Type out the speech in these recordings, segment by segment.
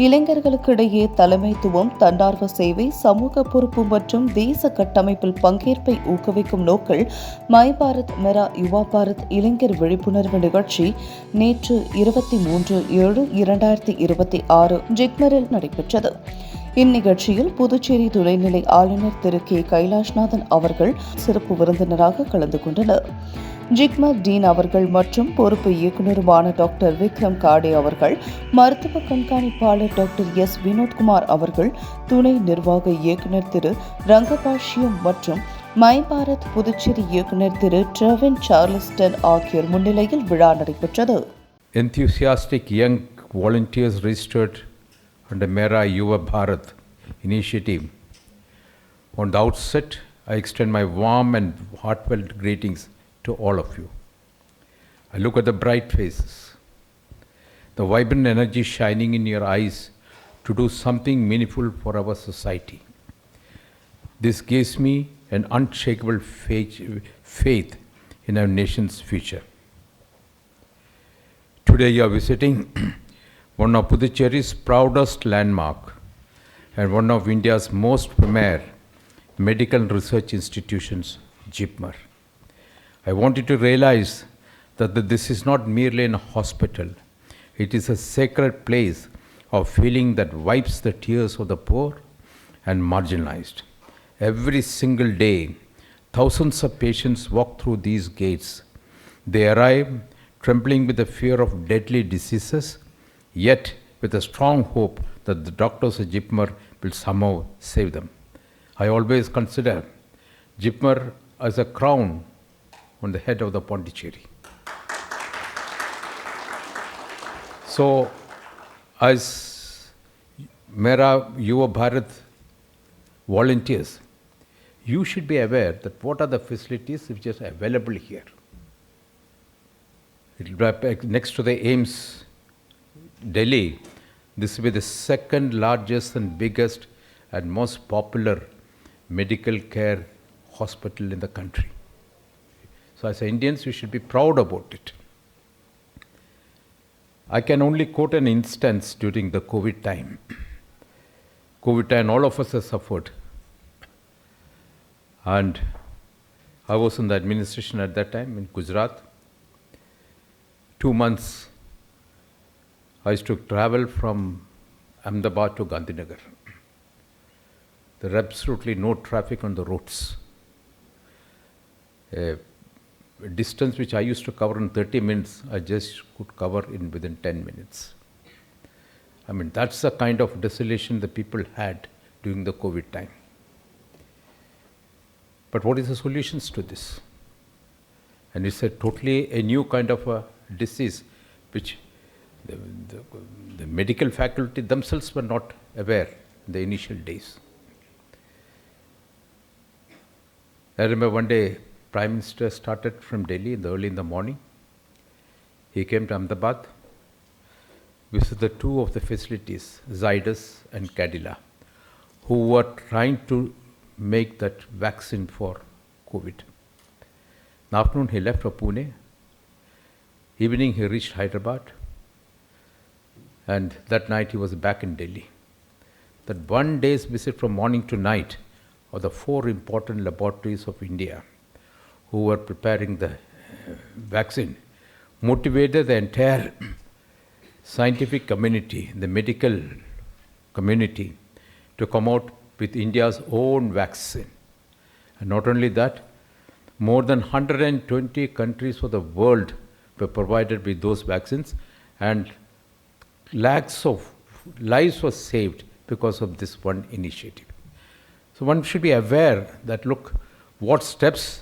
இளைஞர்களுக்கிடையே தலைமைத்துவம், தன்னார்வ சேவை, சமூக பொறுப்பு மற்றும் தேச கட்டமைப்பில் பங்கேற்பை ஊக்குவிக்கும் நோக்கில் மை பாரத் மெரா யுவா பாரத் இளைஞர் விழிப்புணர்வு நிகழ்ச்சி நேற்று 23/7/2026 ஜிப்மரில் நடைபெற்றது. இந்நிகழ்ச்சியில் புதுச்சேரி துணைநிலை ஆளுநர் திரு 𝐾 அவர்கள் சிறப்பு விருந்தினராக கலந்து கொண்டனர். ஜிப்மர் டீன் அவர்கள் மற்றும் பொறுப்பு இயக்குநருமான டாக்டர் விக்ரம் காடே அவர்கள், மருத்துவ கண்காணிப்பாளர் டாக்டர் எஸ் வினோத்குமார் அவர்கள், துணை நிர்வாக இயக்குநர் திரு ரங்கபாஷ்யம் மற்றும் மை பாரத் புதுச்சேரி இயக்குநர் திரு ட்ரெவின் சார்லஸ்டன் ஆகியோர் முன்னிலையில் விழா நடைபெற்றது. Enthusiastic young volunteers registered under MERA YUVA BHARAT initiative. On the outset, I extend my warm and heartfelt greetings to all of you. I look at the bright faces, the vibrant energy shining in your eyes to do something meaningful for our society. This gives me an unshakable faith in our nation's future. Today you are visiting one of Puducherry's proudest landmark and one of India's most premier medical research institutions, JIPMER. I want you to realize that this is not merely a hospital. It is a sacred place of feeling that wipes the tears of the poor and marginalized. Every single day, thousands of patients walk through these gates. They arrive trembling with the fear of deadly diseases, yet with a strong hope that the doctors of JIPMER will somehow save them. I always consider JIPMER as a crown on the head of the Pondicherry. So, as MERA YUVA BHARAT volunteers, you should be aware that what are the facilities which are available here. It will be next to the AIIMS, Delhi. This will be the second largest and biggest and most popular medical care hospital in the country. So as Indians, we should be proud about it. I can only quote an instance during the COVID time. COVID time, all of us have suffered. And I was in the administration at that time in Gujarat. 2 months, I used to travel from Ahmedabad to Gandhinagar. There was absolutely no traffic on the roads. A distance which I used to cover in 30 minutes, I just could cover in within 10 minutes. I mean, that's the kind of desolation the people had during the COVID time. But what is the solutions to this? And it's a totally a new kind of a disease which the medical faculty themselves were not aware in the initial days. I remember one day, Prime Minister started from Delhi early in the morning. He came to Ahmedabad, visited two of the facilities, Zydus and Cadila, who were trying to make that vaccine for COVID. In the afternoon, he left for Pune. Evening, he reached Hyderabad. And that night, he was back in Delhi. That one day's visit from morning to night of the 4 important laboratories of India who were preparing the vaccine motivated the entire scientific community, the medical community, to come out with India's own vaccine. And not only that, more than 120 countries of the world were provided with those vaccines, and lakhs of lives were saved because of this one initiative. So one should be aware that, look, what steps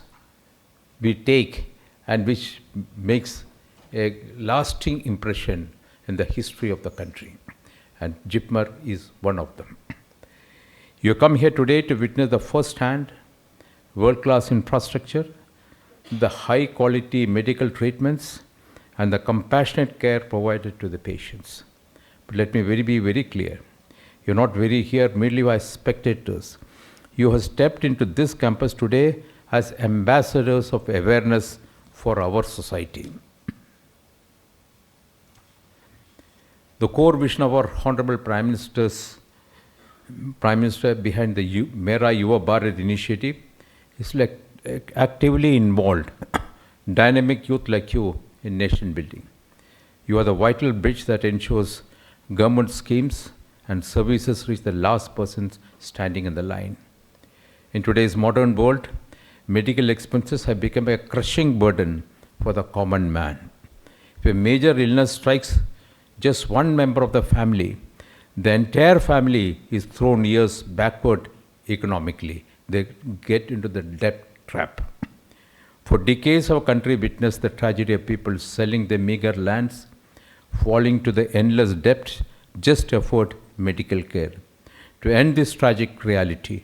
we take and which makes a lasting impression in the history of the country. And JIPMER is one of them. You come here today to witness the first-hand, world-class infrastructure, the high-quality medical treatments, and the compassionate care provided to the patients. But let me be very clear. You're not here merely as spectators. You have stepped into this campus today as ambassadors of awareness for our society. The core vision of our Honorable Prime Minister behind the MERA YUVA BHARAT initiative is like actively involved dynamic youth like you in nation building. You are the vital bridge that ensures government schemes and services reach the last persons standing in the line. In today's modern world, medical expenses have become a crushing burden for the common man. If a major illness strikes just one member of the family, the entire family is thrown years backward economically. They get into the debt trap. For decades, our country witnessed the tragedy of people selling their meager lands, falling to the endless debt just to afford medical care. To end this tragic reality,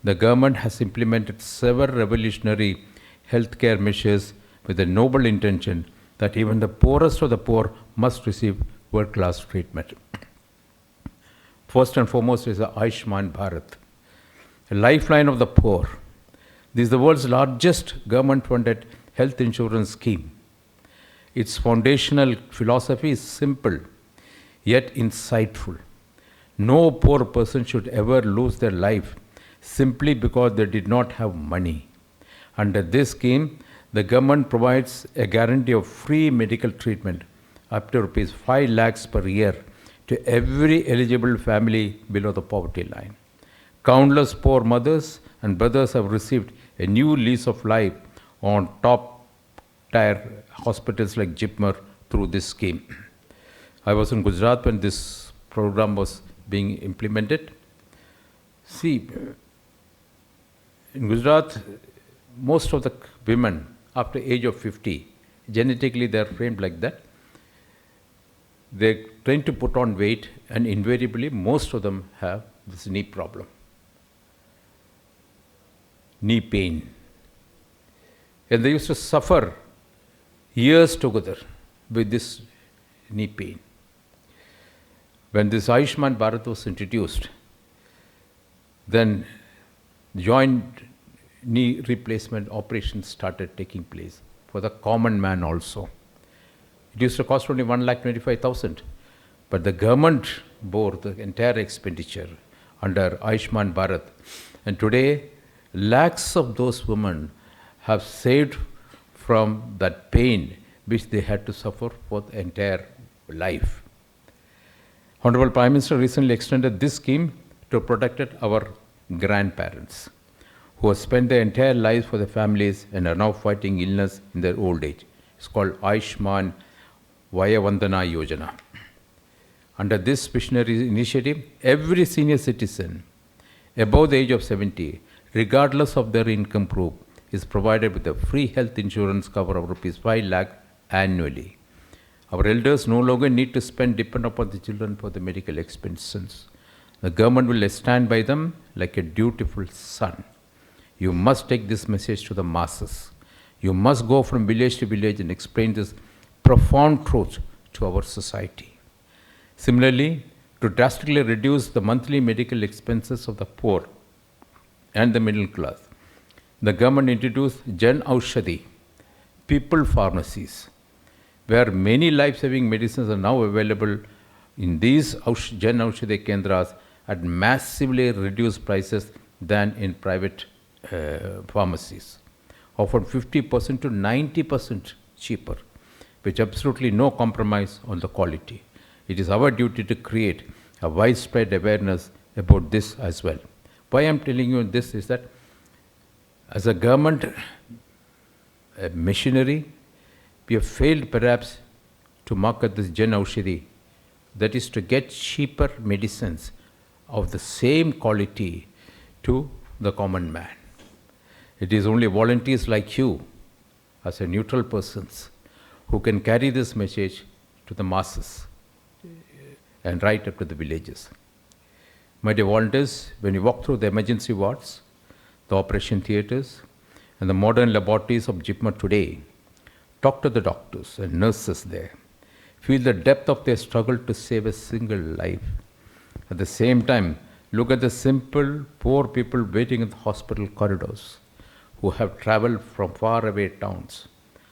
the government has implemented several revolutionary healthcare measures with the noble intention that even the poorest of the poor must receive world-class treatment. First and foremost is the 𝐼𝐢𝐴𝐻𝐼𝐴𝐻 Bharat, a lifeline of the poor. This is the world's largest government-funded health insurance scheme. Its foundational philosophy is simple, yet insightful. No poor person should ever lose their life simply because they did not have money. Under this scheme, the government provides a guarantee of free medical treatment up to Rs 5 lakhs per year to every eligible family below the poverty line. Countless poor mothers and brothers have received a new lease of life on top-tier hospitals like 𝐺IPMER through this scheme. I was in Gujarat when this program was being implemented. See, in Gujarat, most of the women after age of 50, genetically they are framed like that. They tend to put on weight, and invariably most of them have this knee problem, knee pain. And they used to suffer years together with this knee pain. When this 𝐼𝐢𝐴𝐻 Bharat was introduced, then joint knee replacement operations started taking place for the common man also. It used to cost only 1,25,000, but the government bore the entire expenditure under 𝐼𝐢𝐴𝐻 Bharat. And today, lakhs of those women have saved from that pain which they had to suffer for the entire life. Honorable Prime Minister recently extended this scheme to protect our grandparents who have spent their entire lives for their families and are now fighting illness in their old age. It's called 𝐼𝐢𝐴𝐻 Vayavandana Yojana. Under this visionary initiative, every senior citizen above the age of 70, regardless of their income group, is provided with a free health insurance cover of Rs 5 lakh annually. Our elders no longer need to depend upon the children for the medical expenses. The government will stand by them like a dutiful son. You must take this message to the masses. You must go from village to village and explain this profound truth to our society. Similarly, to drastically reduce the monthly medical expenses of the poor and the middle class, the government introduced Jan Aushadhi, people pharmacies, where many life-saving medicines are now available in these Jan Aushadhi Kendras at massively reduced prices than in private pharmacies, often 50% to 90% cheaper, with absolutely no compromise on the quality. It is our duty to create a widespread awareness about this as well. Why I am telling you this is that as a government machinery, we have failed perhaps to market this Jan Aushadhi, that is to get cheaper medicines of the same quality to the common man. It is only volunteers like you, as a neutral persons, who can carry this message to the masses and right up to the villages. My dear volunteers, when you walk through the emergency wards, the operation theatres, and the modern laboratories of 𝐺IPMER today, talk to the doctors and nurses there. Feel the depth of their struggle to save a single life. At the same time, look at the simple, poor people waiting in the hospital corridors who have traveled from faraway towns.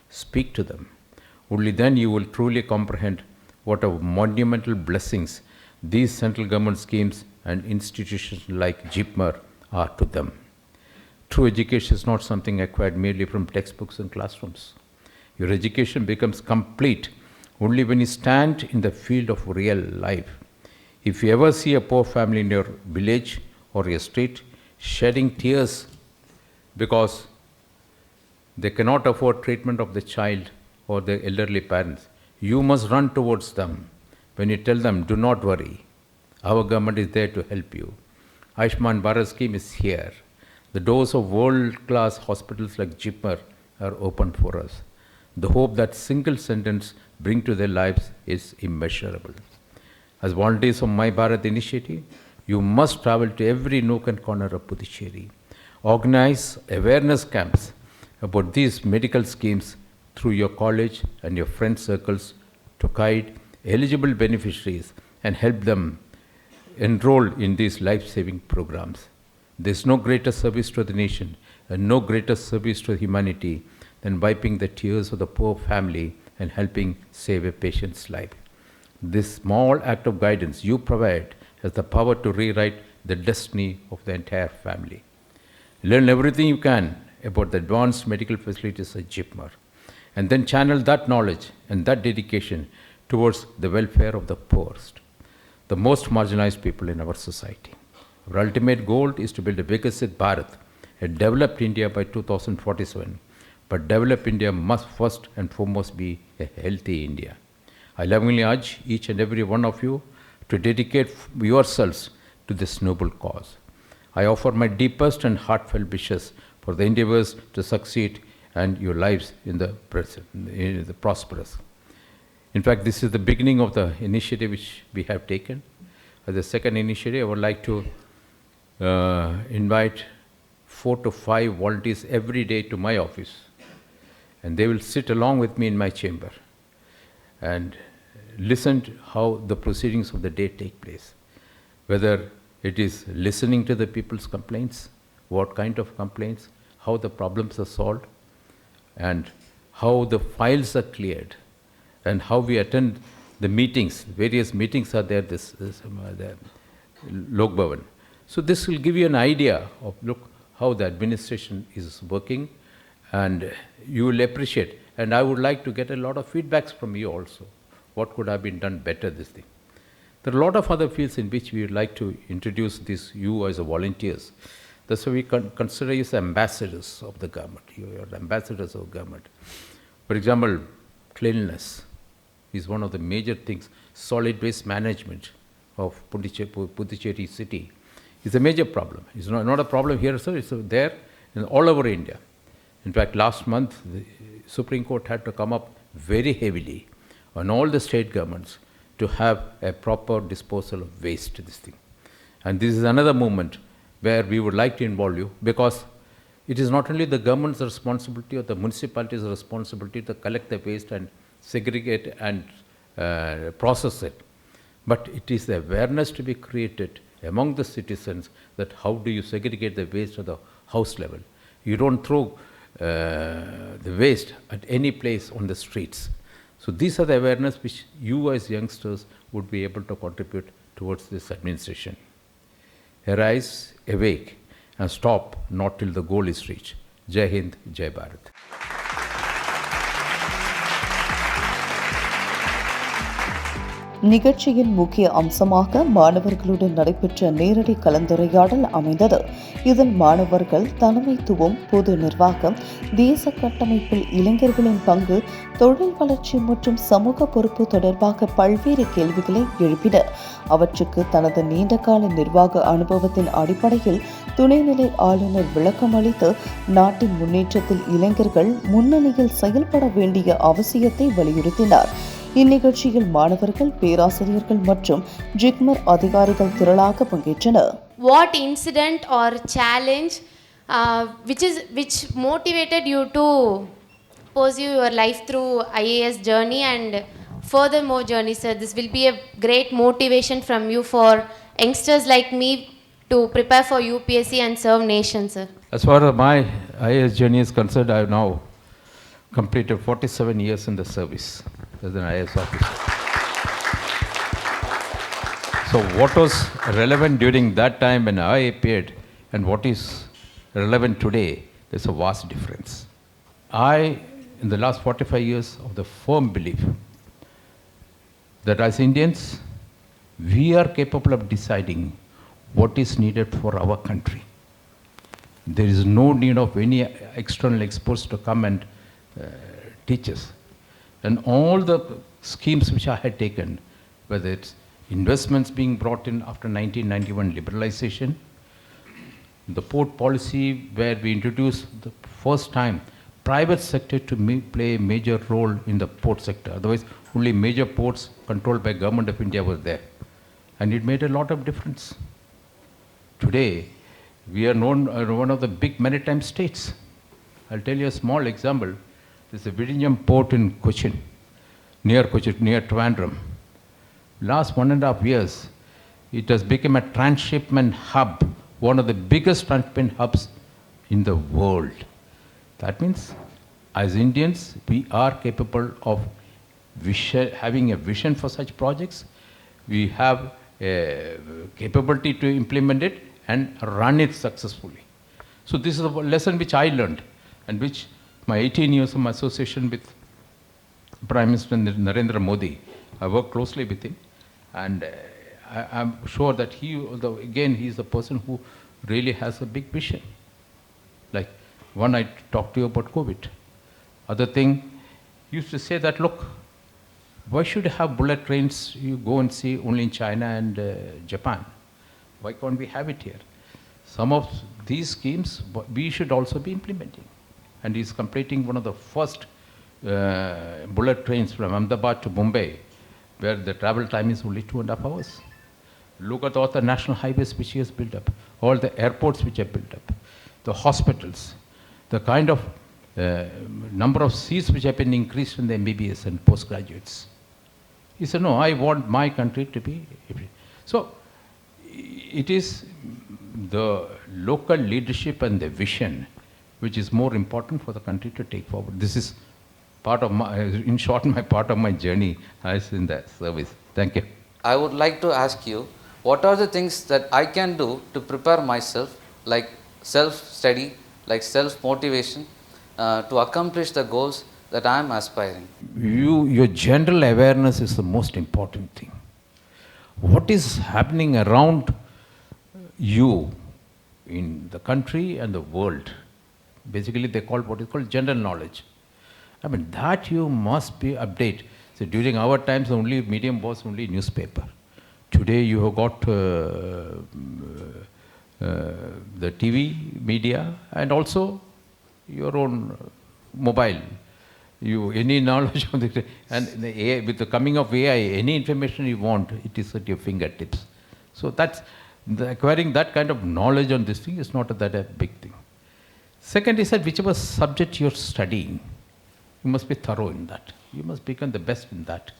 Speak to them. Only then you will truly comprehend what a monumental blessings these central government schemes and institutions like JIPMER are to them. True education is not something acquired merely from textbooks and classrooms. Your education becomes complete only when you stand in the field of real life. If you ever see a poor family in your village or your street shedding tears because they cannot afford treatment of the child or their elderly parents, you must run towards them when you tell them, do not worry, our government is there to help you. 𝐼𝐢𝐺 Bharat scheme is here. The doors of world-class hospitals like JIPMER are open for us. The hope that single sentence brings to their lives is immeasurable. As volunteers of My Bharat initiative, you must travel to every nook and corner of Puducherry. Organize awareness camps about these medical schemes through your college and your friend circles to guide eligible beneficiaries and help them enroll in these life-saving programs. There is no greater service to the nation and no greater service to humanity than wiping the tears of the poor family and helping save a patient's life. This small act of guidance you provide has the power to rewrite the destiny of the entire family. Learn everything you can about the advanced medical facilities at JIPMER, and then channel that knowledge and that dedication towards the welfare of the poorest, the most marginalized people in our society. Our ultimate goal is to build a Viksit Bharat, a developed India by 2047. But developed India must first and foremost be a healthy India. I lovingly urge each and every one of you to dedicate yourselves to this noble cause. I offer my deepest and heartfelt wishes for the endeavors to succeed and your lives in the prosperous. In fact, this is the beginning of the initiative which we have taken. As the second initiative, I would like to invite 4 to 5 volunteers every day to my office, and they will sit along with me in my chamber and listen to how the proceedings of the day take place, whether it is listening to the people's complaints, what kind of complaints, how the problems are solved, and how the files are cleared, and how we attend the meetings. Various meetings are there, the Lok Bhavan. So this will give you an idea of, look, how the administration is working, and you will appreciate. And I would like to get a lot of feedbacks from you also. What could have been done better, this thing. There are a lot of other fields in which we would like to introduce you as a volunteers. That's why we consider you as ambassadors of the government. You are ambassadors of government. For example, cleanliness is one of the major things. Solid waste management of Puducherry city is a major problem. It's not a problem here, sir. It's there in all over India. In fact, last month, the Supreme Court had to come up very heavily on all the state governments to have a proper disposal of waste, this thing. And this is another movement where we would like to involve you, because it is not only the government's responsibility or the municipality's responsibility to collect the waste and segregate and process it, but it is the awareness to be created among the citizens that how do you segregate the waste at the house level. You don't throw the waste at any place on the streets. So these are the awareness which you as youngsters would be able to contribute towards this administration. Arise, awake, and stop not till the goal is reached. Jai Hind, Jai Bharat. நிகழ்ச்சியின் முக்கிய அம்சமாக மாணவர்களுடன் நடைபெற்ற நேரடி கலந்துரையாடல் அமைந்தது. இதில் மாணவர்கள் தலைமைத்துவம், பொது நிர்வாகம், தேச கட்டமைப்பில் இளைஞர்களின் பங்கு, தொழில் வளர்ச்சி மற்றும் சமூக பொறுப்பு தொடர்பாக பல்வேறு கேள்விகளை எழுப்பினர். அவற்றுக்கு தனது நீண்டகால நிர்வாக அனுபவத்தின் அடிப்படையில் துணைநிலை ஆளுநர் விளக்கம் அளித்து நாட்டின் முன்னேற்றத்தில் இளைஞர்கள் முன்னணியில் செயல்பட வேண்டிய அவசியத்தை வலியுறுத்தினார். இந்நிகழ்ச்சியில் மாணவர்கள், பேராசிரியர்கள் மற்றும் ஜிக்மர் அதிகாரிகள் திரளாக பங்கேற்றனர். What incident or challenge which motivated you to pursue your life through IAS journey and furthermore journey, sir? This will be a great motivation from you for youngsters like me to prepare for UPSC and serve nation, sir. As far as my IAS journey is concerned, I have now completed 47 years in the service as an IAS officer. So what was relevant during that time when I appeared and what is relevant today, there's a vast difference. I, in the last 45 years, of the firm belief that as Indians, we are capable of deciding what is needed for our country. There is no need of any external experts to come and teach us. And all the schemes which I had taken, whether it's investments being brought in after 1991 liberalization, the port policy where we introduced the first time private sector to play a major role in the port sector. Otherwise, only major ports controlled by Government of India were there. And it made a lot of difference. Today, we are known as one of the big maritime states. I'll tell you a small example. There's a Vizhinjam port in Cochin, near Trivandrum. Last 1.5 years, it has become a transshipment hub, one of the biggest transshipment hubs in the world. That means, as Indians, we are capable of having a vision for such projects. We have a capability to implement it and run it successfully. So this is a lesson which I learned, and which my 18 years of my association with Prime Minister Narendra Modi, I worked closely with him, and I'm sure that he is the person who really has a big vision. Like, one, I talked to you about COVID. Other thing, he used to say that, look, why should you have bullet trains you go and see only in China and Japan? Why can't we have it here? Some of these schemes we should also be implementing. And he's completing one of the first bullet trains from Ahmedabad to Mumbai, where the travel time is only 2.5 hours. Look at all the national highways which he has built up, all the airports which are built up, the hospitals, the kind of number of seats which have been increased in the MBBS and postgraduates. He said, no, I want my country to be. So it is the local leadership and the vision which is more important for the country to take forward. This is part of my, in short, part of my journey as in the service. Thank you. I would like to ask you, what are the things that I can do to prepare myself, like self-study, like self-motivation, to accomplish the goals that I am aspiring? Your general awareness is the most important thing. What is happening around you in the country and the world? Basically, they call what is called general knowledge. I mean, that you must be updated. So during our times, the only medium was only newspaper. Today, you have got the TV media and also your own mobile. Any knowledge of the, and the AI, with the coming of AI, any information you want, it is at your fingertips. So that's acquiring that kind of knowledge on this thing is not that a big thing. Second is that whichever subject you're studying, you must be thorough in that. You must become the best in that.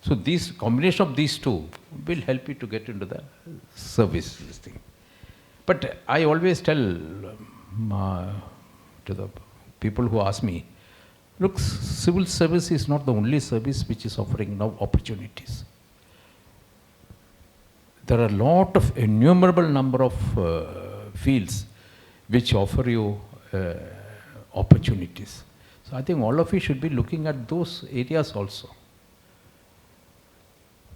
So this combination of these two will help you to get into the service this thing. But I always tell to the people who ask me, look, civil service is not the only service which is offering now opportunities. There are a lot of innumerable number of fields which offer you opportunities. So I think all of you should be looking at those areas also.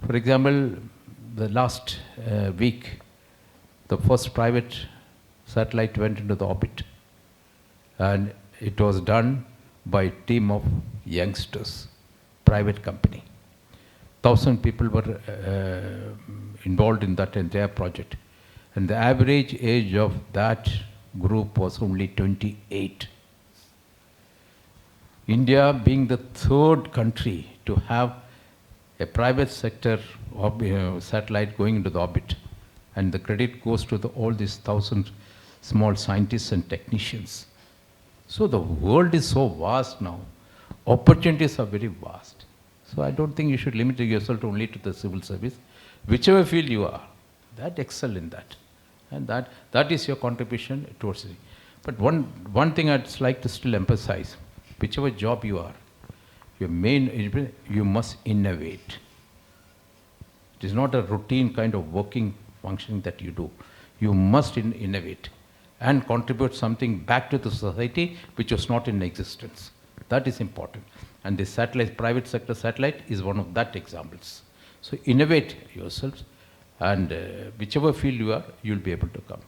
For example, the last week, the first private satellite went into the orbit, and it was done by a team of youngsters, private company. 1,000 people were involved in that entire project. And the average age of that group was only 28. India being the third country to have a private sector satellite going into the orbit, and the credit goes to all these 1,000 small scientists and technicians. So the world is so vast now. Opportunities are very vast. So I don't think you should limit yourself only to the civil service. Whichever field you are, that excel in that. And that is your contribution towards it. But one thing I'd like to still emphasize, whichever job you are, you must innovate. It is not a routine kind of working functioning that you do. You must innovate and contribute something back to the society which was not in existence. That is important. And the satellite, private sector satellite is one of that examples. So innovate yourselves, and whichever field you are, you'll be able to come.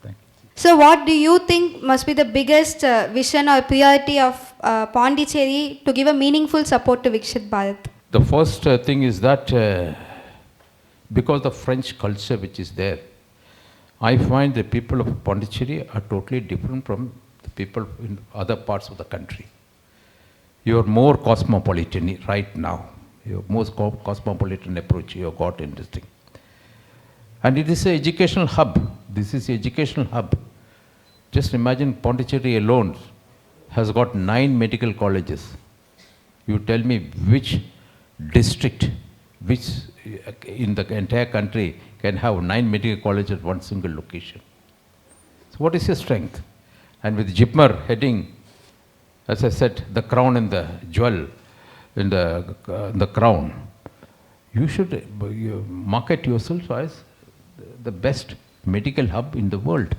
Thank you. So what do you think must be the biggest vision or priority of Pondicherry to give a meaningful support to Viksit Bharat? The first thing is that because the French culture which is there, I find the people of Pondicherry are totally different from the people in other parts of the country. You are more cosmopolitan right now. You have most cosmopolitan approach you have got in this thing. And it is an educational hub. This is an educational hub. Just imagine Pondicherry alone has got 9 medical colleges. You tell me which district, which in the entire country can have 9 medical colleges at one single location. So what is your strength? And with JIPMER heading, as I said, the crown and the jewel in the crown, you should market yourself as the best medical hub in the world.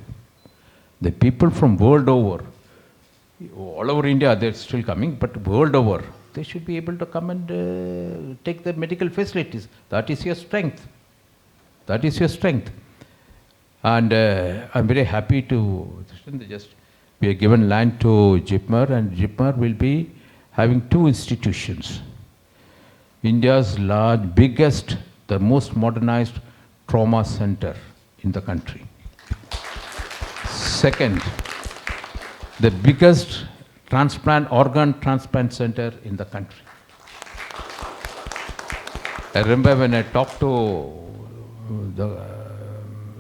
The people from world over, all over India, they're still coming, but world over, they should be able to come and take the medical facilities. That is your strength. That is your strength. And I'm very happy to just we are given land to JIPMER, and JIPMER will be having 2 institutions. India's biggest, the most modernized trauma center in the country. Second, the biggest organ transplant center in the country. I remember when I talked to the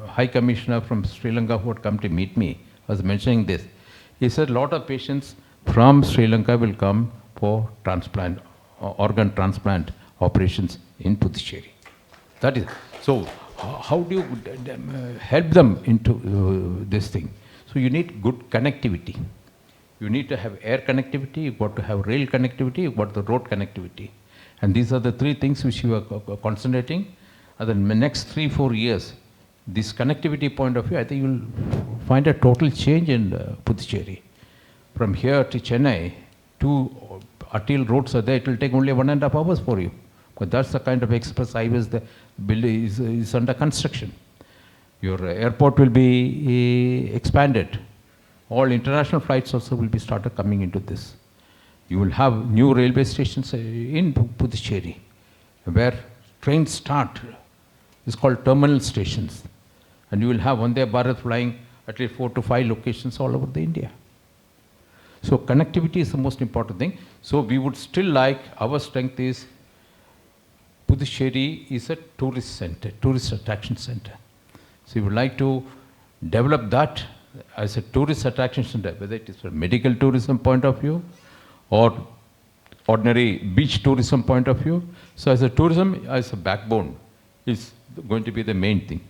High Commissioner from Sri Lanka who had come to meet me, I was mentioning this. He said a lot of patients from Sri Lanka will come for organ transplant operations in Puducherry. That is, so how do you help them into this thing? So you need good connectivity. You need to have air connectivity, you've got to have rail connectivity, you've got the road connectivity. And these are the 3 things which you are concentrating. And then the next 3-4 years, this connectivity point of view, I think you'll find a total change in Puducherry. From here to Chennai, 2 arterial roads are there, it will take only 1.5 hours for you. Because that's the kind of express highways the building is under construction. Your airport will be expanded. All international flights also will be started coming into this. You will have new railway stations in Puducherry, where trains start. It's called terminal stations. And you will have Vande Bharat flying at least 4 to 5 locations all over the India. So connectivity is the most important thing. So we would still like, our strength is, Puducherry is a tourist center, tourist attraction center. So we would like to develop that as a tourist attraction center, whether it is from medical tourism point of view or ordinary beach tourism point of view. So as a tourism, as a backbone, is going to be the main thing.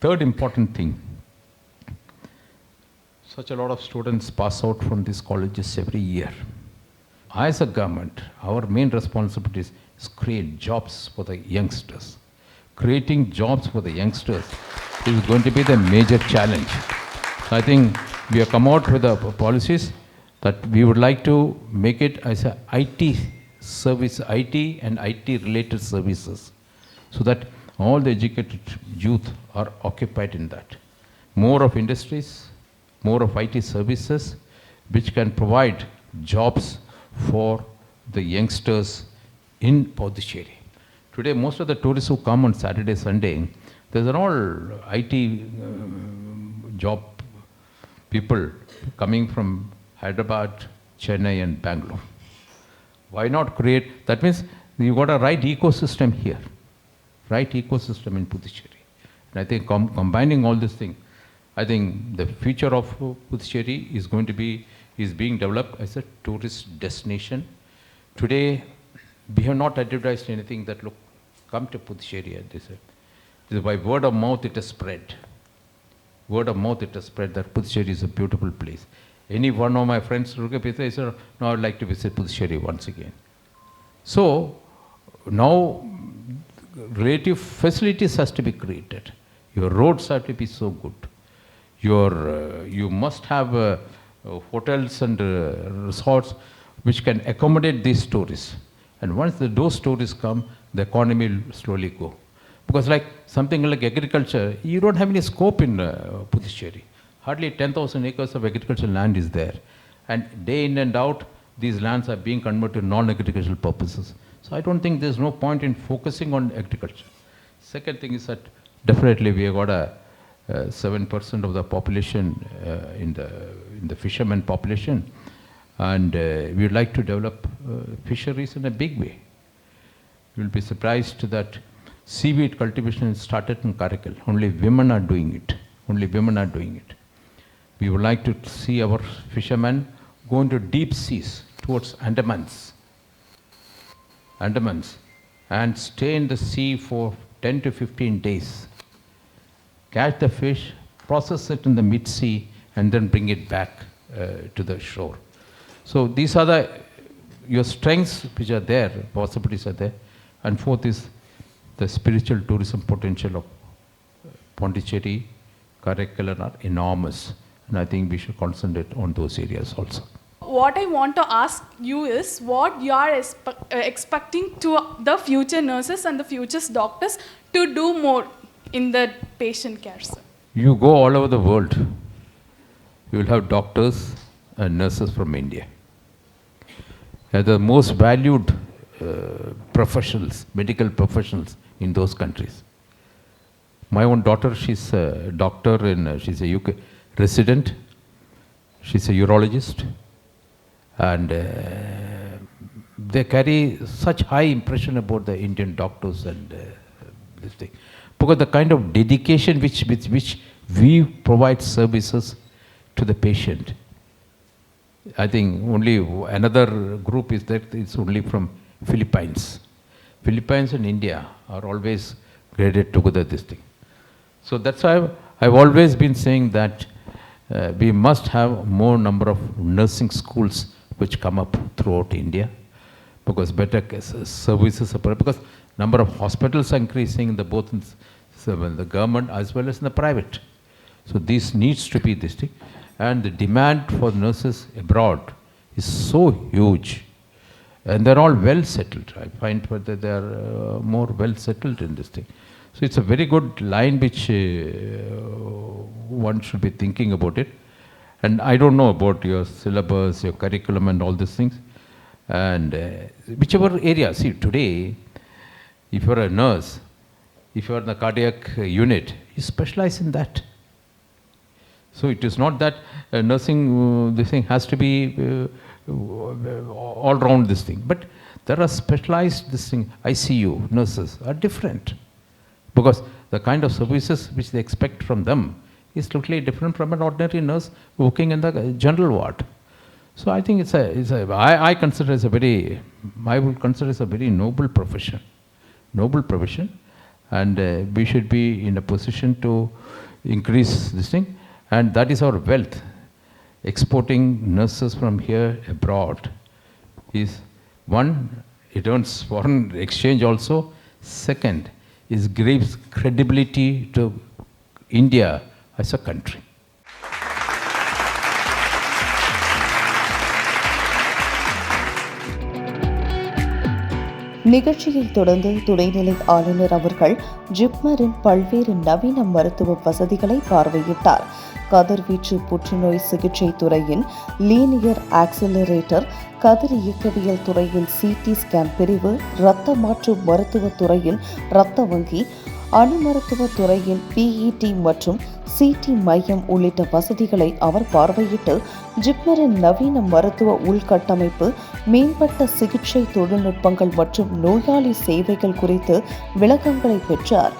Third important thing, such a lot of students pass out from these colleges every year. As a government, our main responsibility is create jobs for the youngsters. Creating jobs for the youngsters is going to be the major challenge. I think we have come out with the policies that we would like to make it as a IT service, IT and IT related services, so that all the educated youth are occupied in that. More of industries, more of IT services, which can provide jobs for the youngsters in Puducherry. Today, most of the tourists who come on Saturday, Sunday, there's an all IT job people coming from Hyderabad, Chennai and Bangalore. Why not create, that means you've got a right ecosystem here, right ecosystem in Puducherry. And I think combining all this thing, I think the future of Puducherry is going to be, is being developed as a tourist destination. Today, we have not advertised anything that, look, come to Puducherry, they said. By word of mouth it has spread. Word of mouth it has spread that Puducherry is a beautiful place. Any one of my friends look at it, they said, no, I would like to visit Puducherry once again. So, now relative facilities has to be created. Your roads have to be so good. You must have hotels and resorts which can accommodate these tourists. And once those tourists come, the economy will slowly go. Because like something like agriculture, you don't have any scope in Puducherry. Hardly 10,000 acres of agricultural land is there. And day in and out, these lands are being converted to non-agricultural purposes. So I don't think there's no point in focusing on agriculture. Second thing is that definitely we have got 7% of the population in the fishermen population, and we would like to develop fisheries in a big way. You will be surprised that seaweed cultivation is started in Karaikal. Only women are doing it. Only women are doing it. We would like to see our fishermen go into deep seas towards Andamans, and stay in the sea for 10 to 15 days. Catch the fish, process it in the mid-sea, and then bring it back to the shore. So these are your strengths which are there, possibilities are there. And fourth is the spiritual tourism potential of Pondicherry, Karaikal are enormous. And I think we should concentrate on those areas also. What I want to ask you is what you are expecting to the future nurses and the future doctors to do more in the patient care, sir. You go all over the world, you will have doctors and nurses from India. They are the most valued professionals, medical professionals in those countries. My own daughter, she's a doctor, she's a UK resident, she's a urologist, and they carry such high impression about the Indian doctors and this thing. Because the kind of dedication which we provide services to the patient. I think only another group is that it's only from Philippines. Philippines and India are always graded together this thing. So that's why I've always been saying that we must have more number of nursing schools which come up throughout India, because better services are provided, because number of hospitals are increasing in both in the government as well as in the private. So this needs to be this thing. And the demand for nurses abroad is so huge. And they're all well settled. I find that they are more well settled in this thing. So it's a very good line which one should be thinking about it. And I don't know about your syllabus, your curriculum and all these things. And whichever area, see today, if you're a nurse, if you're in the cardiac unit, you specialize in that. So it is not that nursing, this thing has to be all round this thing. But there are specialized this thing, ICU nurses are different. Because the kind of services which they expect from them is totally different from an ordinary nurse working in the general ward. So I think I consider it I would consider it a very noble profession. Noble profession. And we should be in a position to increase this thing. And that is our wealth. Exporting nurses from here abroad is one, it earns foreign exchange also. Second, it gives credibility to India as a country. நிகழ்ச்சியை தொடர்ந்து துணைநிலை ஆளுநர் அவர்கள் ஜிப்மரின் பல்வேறு நவீன மருத்துவ வசதிகளை பார்வையிட்டார். கதிர்வீச்சு புற்றுநோய் சிகிச்சை துறையின் லீனியர் ஆக்சிலரேட்டர், கதிர் இயக்கவியல் துறையின் சிடி ஸ்கேன் பிரிவு, இரத்த மாற்று மருத்துவ துறையின் இரத்த வங்கி, அணு மருத்துவ துறையின் பிஇடி மற்றும் சிடி மையம் உள்ளிட்ட வசதிகளை அவர் பார்வையிட்டு ஜிப்மரின் நவீன மருத்துவ உள்கட்டமைப்பு, மேம்பட்ட சிகிச்சை தொழில்நுட்பங்கள் மற்றும் நோயாளி சேவைகள் குறித்து விளக்கங்களை பெற்றார்.